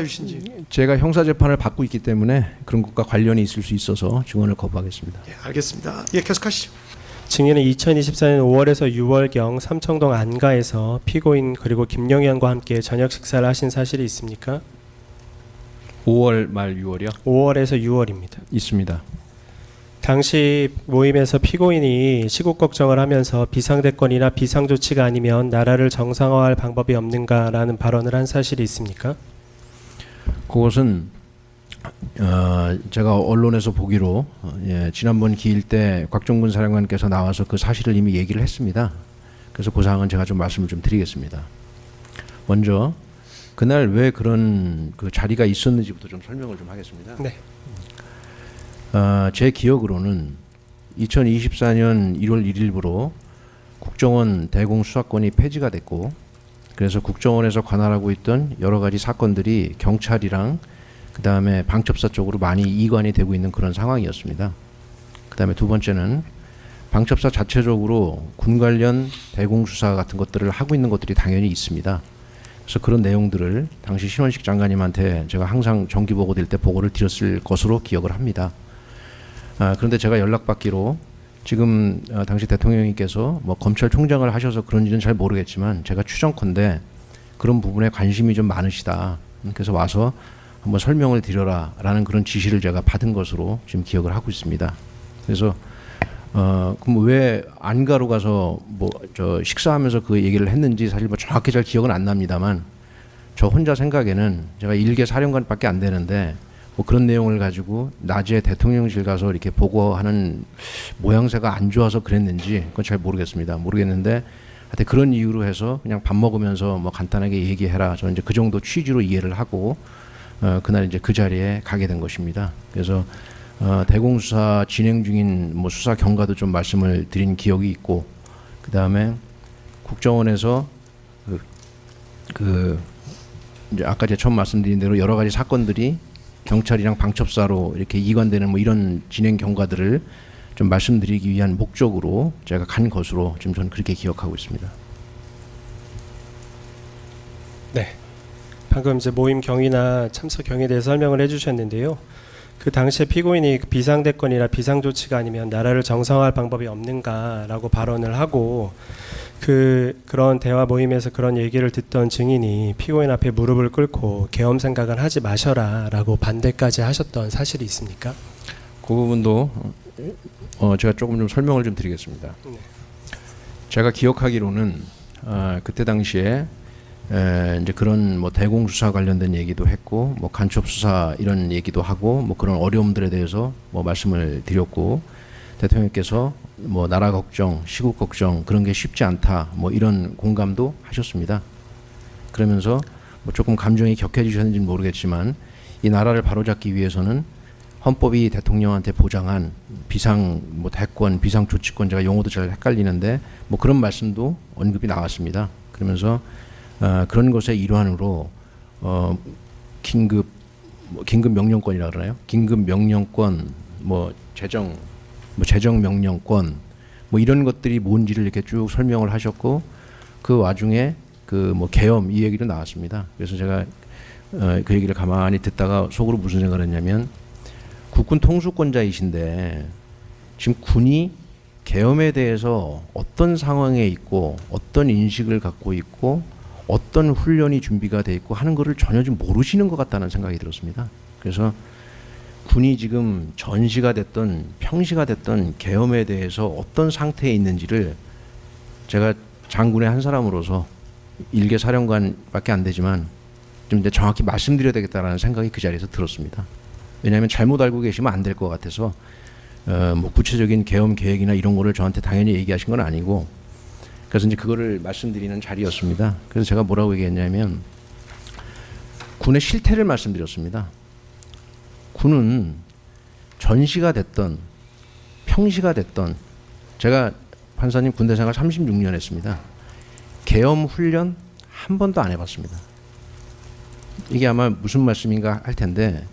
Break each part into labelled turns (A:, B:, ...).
A: 유신지.
B: 제가 형사 재판을 받고 있기 때문에 그런 것과 관련이 있을 수 있어서 증언을 거부하겠습니다.
A: 예, 알겠습니다. 예, 계속하시죠.
C: 증인은 2024년 5월에서 6월경 삼청동 안가에서 피고인 그리고 김영현과 함께 저녁 식사를 하신 사실이 있습니까?
B: 5월 말 6월이요?
C: 5월에서 6월입니다.
B: 있습니다.
C: 당시 모임에서 피고인이 시국 걱정을 하면서 비상대권이나 비상조치가 아니면 나라를 정상화할 방법이 없는가라는 발언을 한 사실이 있습니까?
B: 그것은 제가 언론에서 보기로 지난번 기일 때 곽종근 사령관께서 나와서 그 사실을 이미 얘기를 했습니다. 그래서 그 사항은 제가 좀 말씀을 좀 드리겠습니다. 먼저 그날 왜 그런 그 자리가 있었는지부터 좀 설명을 좀 하겠습니다.
C: 네.
B: 제 기억으로는 2024년 1월 1일부로 국정원 대공수사권이 폐지가 됐고, 그래서 국정원에서 관할하고 있던 여러 가지 사건들이 경찰이랑 그 다음에 방첩사 쪽으로 많이 이관이 되고 있는 그런 상황이었습니다. 그 다음에 두 번째는 방첩사 자체적으로 군 관련 대공수사 같은 것들을 하고 있는 것들이 당연히 있습니다. 그래서 그런 내용들을 당시 신원식 장관님한테 제가 항상 정기보고 될 때 보고를 드렸을 것으로 기억을 합니다. 그런데 제가 연락받기로 지금 당시 대통령님께서 뭐 검찰총장을 하셔서 그런지는 잘 모르겠지만 제가 추정컨대 그런 부분에 관심이 좀 많으시다. 그래서 와서 한번 설명을 드려라 라는 그런 지시를 제가 받은 것으로 지금 기억을 하고 있습니다. 그래서 그럼 왜 안가로 가서 뭐 저 식사하면서 그 얘기를 했는지 사실 뭐 정확히 잘 기억은 안 납니다만, 저 혼자 생각에는 제가 일개 사령관밖에 안 되는데 뭐 그런 내용을 가지고 낮에 대통령실 가서 이렇게 보고하는 모양새가 안 좋아서 그랬는지 그건 잘 모르겠는데 하여튼 그런 이유로 해서 그냥 밥 먹으면서 뭐 간단하게 얘기해라, 저는 이제 그 정도 취지로 이해를 하고 그날 이제 그 자리에 가게 된 것입니다. 그래서 대공수사 진행 중인 뭐 수사 경과도 좀 말씀을 드린 기억이 있고, 그 다음에 국정원에서 이제 아까 제가 처음 말씀드린 대로 여러 가지 사건들이 경찰이랑 방첩사로 이렇게 이관되는 뭐 이런 진행 경과들을 좀 말씀드리기 위한 목적으로 제가 간 것으로 지금 저는 그렇게 기억하고 있습니다.
C: 네. 방금 이제 모임 경위나 참석 경위에 대해서 설명을 해주셨는데요. 그 당시에 피고인이 비상대권이나 비상조치가 아니면 나라를 정상화할 방법이 없는가라고 발언을 하고, 그런 대화 모임에서 그런 얘기를 듣던 증인이 피고인 앞에 무릎을 꿇고 계엄 생각은 하지 마셔라라고 반대까지 하셨던 사실이 있습니까?
B: 그 부분도 제가 조금 좀 설명을 좀 드리겠습니다.
C: 네.
B: 제가 기억하기로는 그때 당시에 이제 그런 뭐 대공수사 관련된 얘기도 했고, 뭐 간첩수사 이런 얘기도 하고, 뭐 그런 어려움들에 대해서 뭐 말씀을 드렸고, 대통령께서 뭐 나라 걱정, 시국 걱정 그런 게 쉽지 않다, 뭐 이런 공감도 하셨습니다. 그러면서 뭐 조금 감정이 격해지셨는지는 모르겠지만 이 나라를 바로잡기 위해서는 헌법이 대통령한테 보장한 비상 뭐 대권, 비상 조치권, 제가 용어도 잘 헷갈리는데 뭐 그런 말씀도 언급이 나왔습니다. 그러면서 그런 것의 일환으로 긴급 명령권이라 그러나요? 긴급 명령권, 뭐 재정 명령권, 뭐 이런 것들이 뭔지를 이렇게 쭉 설명을 하셨고, 그 와중에 그 뭐 계엄 이 얘기도 나왔습니다. 그래서 제가 그 얘기를 가만히 듣다가 속으로 무슨 생각을 했냐면, 국군 통수권자이신데 지금 군이 계엄에 대해서 어떤 상황에 있고 어떤 인식을 갖고 있고 어떤 훈련이 준비가 돼 있고 하는 것을 전혀 좀 모르시는 것 같다는 생각이 들었습니다. 그래서 군이 지금 전시가 됐던 평시가 됐던 계엄에 대해서 어떤 상태에 있는지를 제가 장군의 한 사람으로서 일개 사령관밖에 안 되지만 좀 이제 정확히 말씀드려야 되겠다라는 생각이 그 자리에서 들었습니다. 왜냐하면 잘못 알고 계시면 안 될 것 같아서 뭐 구체적인 계엄 계획이나 이런 거를 저한테 당연히 얘기하신 건 아니고, 그래서 이제 그거를 말씀드리는 자리였습니다. 그래서 제가 뭐라고 얘기했냐면 군의 실태를 말씀드렸습니다. 군은 전시가 됐던 평시가 됐던, 제가 판사님 군대 생활 36년 했습니다. 계엄 훈련 한 번도 안 해봤습니다. 이게 아마 무슨 말씀인가 할 텐데,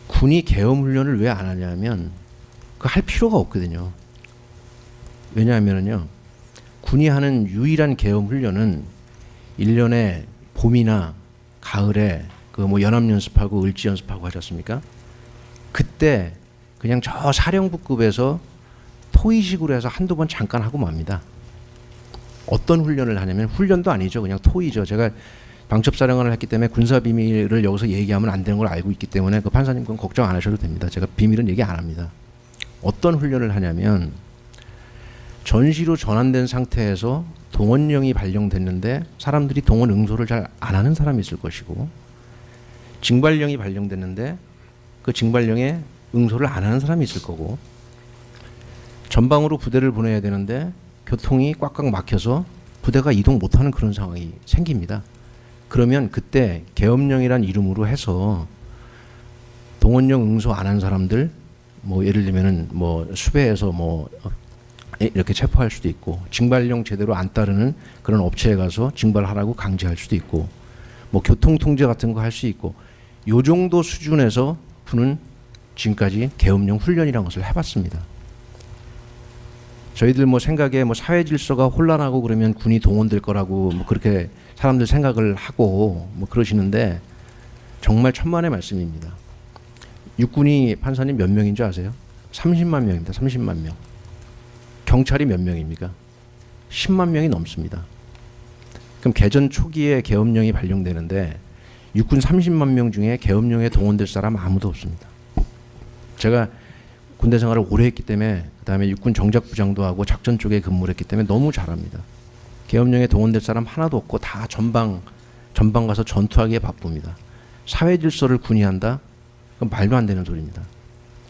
B: 군이 계엄 훈련을 왜 안 하냐면 그 할 필요가 없거든요. 왜냐하면요, 군이 하는 유일한 계엄 훈련은 1년에 봄이나 가을에 그 그 뭐 연합연습하고 을지연습하고 하지 않습니까? 그때 그냥 저 사령부급에서 토의식으로 해서 한두 번 잠깐 하고 맙니다. 어떤 훈련을 하냐면 훈련도 아니죠. 그냥 토의죠. 제가 방첩사령관을 했기 때문에 군사비밀을 여기서 얘기하면 안 되는 걸 알고 있기 때문에 그 판사님 그건 걱정 안 하셔도 됩니다. 제가 비밀은 얘기 안 합니다. 어떤 훈련을 하냐면 전시로 전환된 상태에서 동원령이 발령됐는데 사람들이 동원 응소를 잘 안 하는 사람이 있을 것이고 징발령이 발령됐는데 그 징발령에 응소를 안 하는 사람이 있을 거고 전방으로 부대를 보내야 되는데 교통이 꽉꽉 막혀서 부대가 이동 못하는 그런 상황이 생깁니다. 그러면 그때 계엄령이란 이름으로 해서 동원령 응소 안 한 사람들 뭐 예를 들면은 뭐 수배해서 뭐 이렇게 체포할 수도 있고 징발령 제대로 안 따르는 그런 업체에 가서 징발하라고 강제할 수도 있고 뭐 교통 통제 같은 거 할 수 있고 요 정도 수준에서 군은 지금까지 계엄령 훈련이라는 것을 해봤습니다. 저희들 뭐 생각에 뭐 사회 질서가 혼란하고 그러면 군이 동원될 거라고 뭐 그렇게 사람들 생각을 하고 뭐 그러시는데 정말 천만의 말씀입니다. 육군이 판사님 몇 명인 줄 아세요? 30만 명입니다. 30만 명. 경찰이 몇 명입니까? 10만 명이 넘습니다. 그럼 개전 초기에 계엄령이 발령되는데 육군 30만 명 중에 계엄령에 동원될 사람 아무도 없습니다. 제가 군대 생활을 오래 했기 때문에 그다음에 육군 정작부장도 하고 작전 쪽에 근무를 했기 때문에 너무 잘 압니다. 계엄령에 동원될 사람 하나도 없고 다 전방 가서 전투하기에 바쁩니다. 사회 질서를 군이 한다? 그건 말도 안 되는 소리입니다.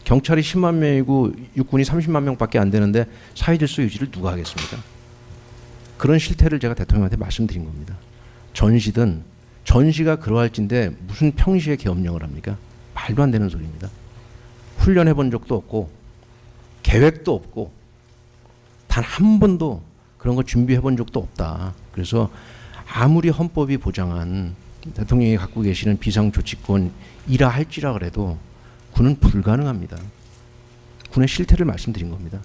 B: 경찰이 10만 명이고 육군이 30만 명밖에 안 되는데 사회 질서 유지를 누가 하겠습니까? 그런 실태를 제가 대통령한테 말씀드린 겁니다. 전시가 그러할진데 무슨 평시에 계엄령을 합니까? 말도 안 되는 소리입니다. 훈련해 본 적도 없고 계획도 없고 단 한 번도 그런 거 준비해 본 적도 없다. 그래서 아무리 헌법이 보장한 대통령이 갖고 계시는 비상조치권이라 할지라 그래도 군은 불가능합니다. 군의 실태를 말씀드린 겁니다.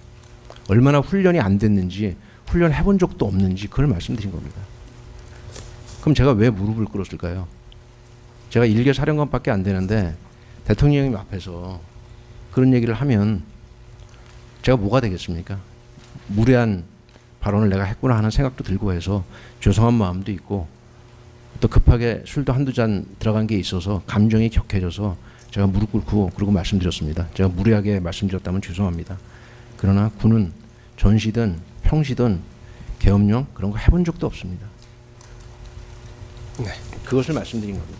B: 얼마나 훈련이 안 됐는지 훈련해 본 적도 없는지 그걸 말씀드린 겁니다. 그럼 제가 왜 무릎을 꿇었을까요? 제가 일개 사령관밖에 안 되는데 대통령님 앞에서 그런 얘기를 하면 제가 뭐가 되겠습니까? 무례한 발언을 내가 했구나 하는 생각도 들고 해서 죄송한 마음도 있고 또 급하게 술도 한두 잔 들어간 게 있어서 감정이 격해져서 제가 무릎 꿇고 그러고 말씀드렸습니다. 제가 무례하게 말씀드렸다면 죄송합니다. 그러나 군은 전시든 평시든 계엄령 그런 거 해본 적도 없습니다.
C: 네.
B: 그것을 말씀드린 겁니다.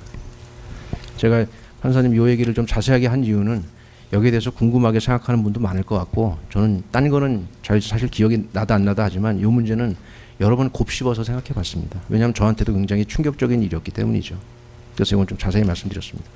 B: 제가 판사님 요 얘기를 좀 자세하게 한 이유는 여기에 대해서 궁금하게 생각하는 분도 많을 것 같고 저는 딴 거는 사실 기억이 나다 안 나다 하지만 이 문제는 여러 번 곱씹어서 생각해 봤습니다. 왜냐하면 저한테도 굉장히 충격적인 일이었기 때문이죠. 그래서 이건 좀 자세히 말씀드렸습니다.